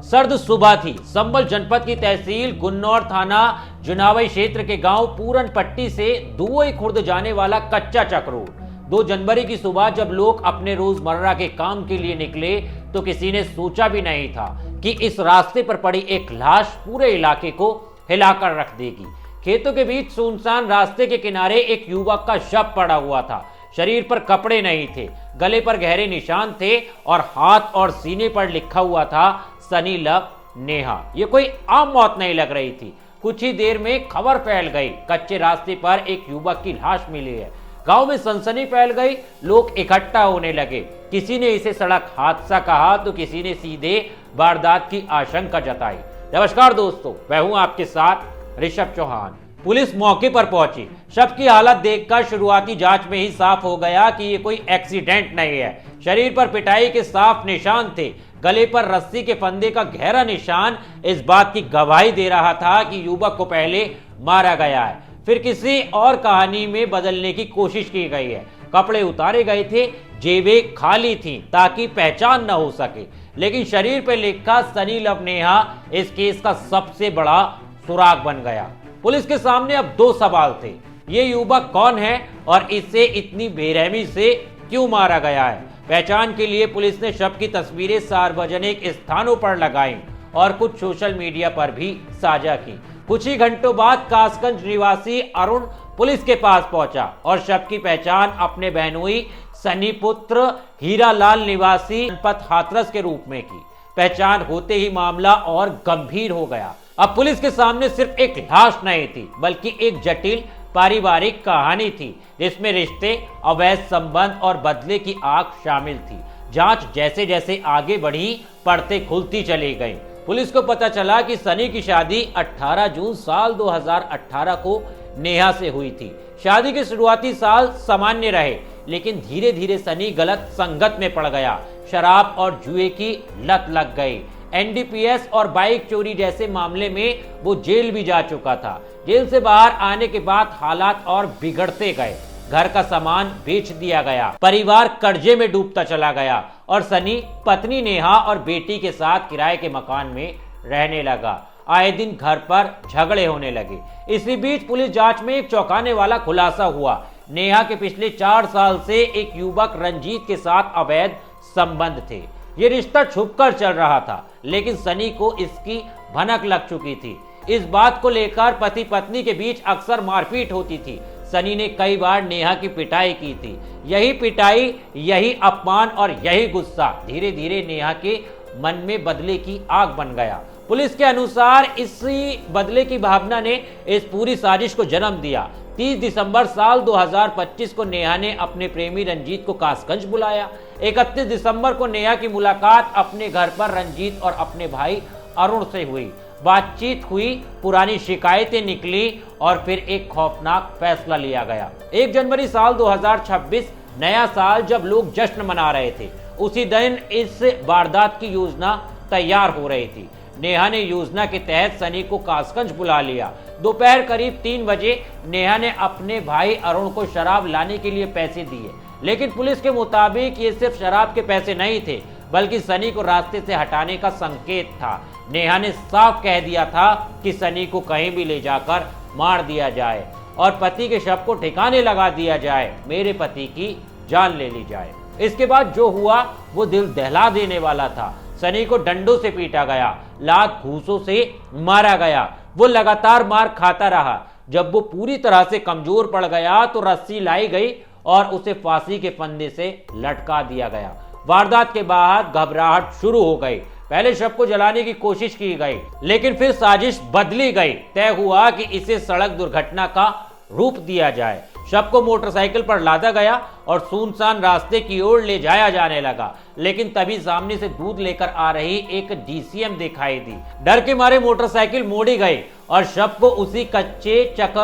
सर्द सुबह थी। संभल जनपद की तहसील गुन्नौर थाना जुनावई क्षेत्र के गांव पूरन पट्टी से दुवई खुर्द जाने वाला कच्चा चक रोड 2 जनवरी की सुबह जब लोग अपने रोजमर्रा के काम के लिए निकले तो किसी ने सोचा भी नहीं था कि इस रास्ते पर पड़ी एक लाश पूरे इलाके को हिलाकर रख देगी। खेतों के बीच सुनसान रास्ते के किनारे एक युवक का शव पड़ा हुआ था। शरीर पर कपड़े नहीं थे, गले पर गहरे निशान थे और हाथ और सीने पर लिखा हुआ था सनी लव नेहा। ये कोई आम मौत नहीं लग रही थी। कुछ ही देर में खबर फैल गई, कच्चे रास्ते पर एक युवक की लाश मिली है। गांव में सनसनी फैल गई, लोग इकट्ठा होने लगे। किसी ने इसे सड़क हादसा कहा तो किसी ने सीधे वारदात की आशंका जताई। नमस्कार दोस्तों, मैं हूं आपके साथ ऋषभ चौहान। पुलिस मौके पर पहुंची। शव की हालत देखकर शुरुआती जांच में ही साफ हो गया कि ये कोई एक्सीडेंट नहीं है। शरीर पर पिटाई के साफ निशान थे। गले पर रस्सी के फंदे का गहरा निशान इस बात की गवाही दे रहा था कि युवक को पहले मारा गया है, फिर किसी और कहानी में बदलने की कोशिश की गई है। कपड़े उतारे गए थे, जेबें खाली थीं ताकि पहचान न हो सके। लेकिन शरीर पर लिखा सनी लव नेहा इस केस का सबसे बड़ा सुराग बन गया। पुलिस के सामने अब 2 सवाल थे। ये युवक कौन है और इसे इतनी बेरहमी से क्यों मारा गया है? पहचान के लिए पुलिस ने शव की तस्वीरें सार्वजनिक स्थानों पर लगाई और कुछ सोशल मीडिया पर भी साझा की। कुछ ही घंटों बाद कासगंज निवासी अरुण पुलिस के पास पहुंचा और शव की पहचान अपने बहनोई सनी पुत्र हीरालाल निवासी जनपद हाथरस के रूप में की। पहचान होते ही मामला और गंभीर हो गया। अब पुलिस के सामने सिर्फ एक लाश नहीं थी, बल्कि एक जटिल पारिवारिक कहानी थी जिसमें रिश्ते, अवैध संबंध और बदले की आग शामिल थी। जांच जैसे जैसे आगे बढ़ी, परतें खुलती चली गईं। पुलिस को पता चला कि सनी की शादी 18 जून साल 2018 को नेहा से हुई थी। शादी के शुरुआती साल सामान्य रहे, लेकिन धीरे धीरे सनी गलत संगत में पड़ गया। शराब और जुए की लत लग गई। एनडीपीएस और बाइक चोरी जैसे मामले में वो जेल भी जा चुका था। जेल से बाहर आने के बाद हालात और बिगड़ते गए। घर का सामान बेच दिया गया, परिवार कर्जे में डूबता चला गया और सनी पत्नी नेहा और बेटी के साथ किराए के मकान में रहने लगा। आए दिन घर पर झगड़े होने लगे। इसी बीच पुलिस जांच में एक चौंकाने वाला खुलासा हुआ। नेहा के पिछले 4 साल से एक युवक रंजीत के साथ अवैध संबंध थे। ये रिश्ता छुपकर चल रहा था, लेकिन सनी को इसकी भनक लग चुकी थी। इस बात को लेकर पति पत्नी के बीच अक्सर मारपीट होती थी। सनी ने कई बार नेहा की पिटाई की थी। यही पिटाई, यही अपमान और यही गुस्सा धीरे धीरे नेहा के मन में बदले की आग बन गया। पुलिस के अनुसार इसी बदले की भावना ने इस पूरी साजिश को जन्म दिया। 30 दिसंबर साल 2025 को नेहा ने अपने प्रेमी रंजीत को कासगंज बुलाया। 31 दिसंबर को नेहा की मुलाकात अपने घर पर रंजीत और अपने भाई अरुण से हुई। बातचीत हुई, पुरानी शिकायतें निकली और फिर एक खौफनाक फैसला लिया गया। 1 जनवरी साल 2026 नया साल जब लोग जश्न मना रहे थे, उसी दिन इस वारदात की योजना तैयार हो रही थी। नेहा ने योजना के तहत सनी को कासगंज बुला लिया। दोपहर करीब 3 बजे नेहा ने अपने भाई अरुण को शराब लाने के लिए पैसे दिए, लेकिन पुलिस के मुताबिक ये सिर्फ शराब के पैसे नहीं थे, बल्कि सनी को रास्ते से हटाने का संकेत था। नेहा ने साफ कह दिया था कि सनी को कहीं भी ले जाकर मार दिया जाए और पति के शव को ठिकाने लगा दिया जाए, मेरे पति की जान ले ली जाए। इसके बाद जो हुआ वो दिल दहला देने वाला था। सनी को डंडों से पीटा गया, लात घूंसों से मारा गया। वो लगातार मार खाता रहा। जब वो पूरी तरह से कमजोर पड़ गया तो रस्सी लाई गई और उसे फांसी के फंदे से लटका दिया गया। वारदात के बाद घबराहट शुरू हो गई। पहले शव को जलाने की कोशिश की गई, लेकिन फिर साजिश बदली गई। तय हुआ कि इसे सड़क दुर्घटना का रूप दिया जाए। शव को मोटरसाइकिल पर लादा गया और सुनसान रास्ते की ओर ले जाया जाने लगा, लेकिन तभी सामने से दूध लेकर आ रही एक डीसीएम दिखाई दी। डर के मारे मोटरसाइकिल मोड़ी गई और शव को उसी कच्चे चक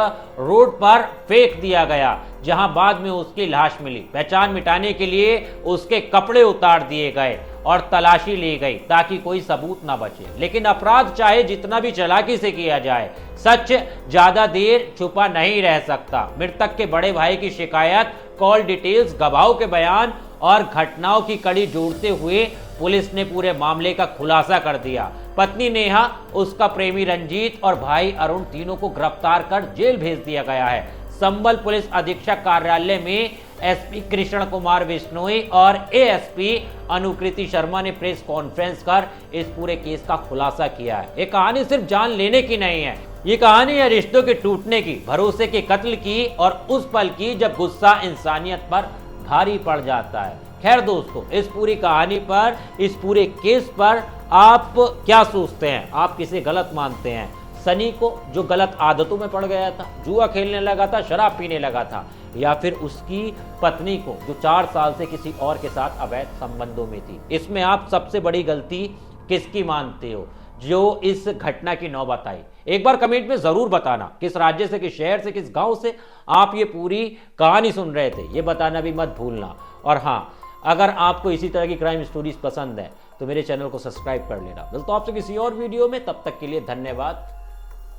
रोड पर फेंक दिया गया जहां बाद में उसकी लाश मिली। पहचान मिटाने के लिए उसके कपड़े उतार दिए गए और तलाशी ली गई ताकि कोई सबूत ना बचे। लेकिन अपराध चाहे जितना भी चालाकी से किया जाए, सच ज्यादा देर छुपा नहीं रह सकता। मृतक के बड़े भाई की शिकायत, कॉल डिटेल्स, गवाहों के बयान और घटनाओं की कड़ी जोड़ते हुए पुलिस ने पूरे मामले का खुलासा कर दिया। पत्नी नेहा, उसका प्रेमी रंजीत और भाई अरुण, तीनों को गिरफ्तार कर जेल भेज दिया गया है। संभल पुलिस अधीक्षक कार्यालय में एसपी कृष्ण कुमार बिश्नोई और एएसपी अनुकृति शर्मा ने प्रेस कॉन्फ्रेंस कर इस पूरे केस का खुलासा किया है। ये कहानी सिर्फ जान लेने की नहीं है, ये कहानी है रिश्तों के टूटने की, भरोसे के कत्ल की और उस पल की जब गुस्सा इंसानियत पर भारी पड़ जाता है। खैर दोस्तों, इस पूरी कहानी पर, इस पूरे केस पर आप क्या सोचते हैं? आप किसे गलत मानते हैं? सनी को, जो गलत आदतों में पड़ गया था, जुआ खेलने लगा था, शराब पीने लगा था, या फिर उसकी पत्नी को, जो 4 साल से किसी और के साथ अवैध संबंधों में थी? इसमें आप सबसे बड़ी गलती किसकी मानते हो जो इस घटना की नौबत आई? एक बार कमेंट में जरूर बताना, किस राज्य से, किस शहर से, किस गांव से आप ये पूरी कहानी सुन रहे थे, ये बताना भी मत भूलना। और हाँ, अगर आपको इसी तरह की क्राइम स्टोरीज पसंद है तो मेरे चैनल को सब्सक्राइब कर लेना। मिलता हूं आपसे किसी और वीडियो में, तब तक के लिए धन्यवाद।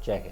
जय हिंद।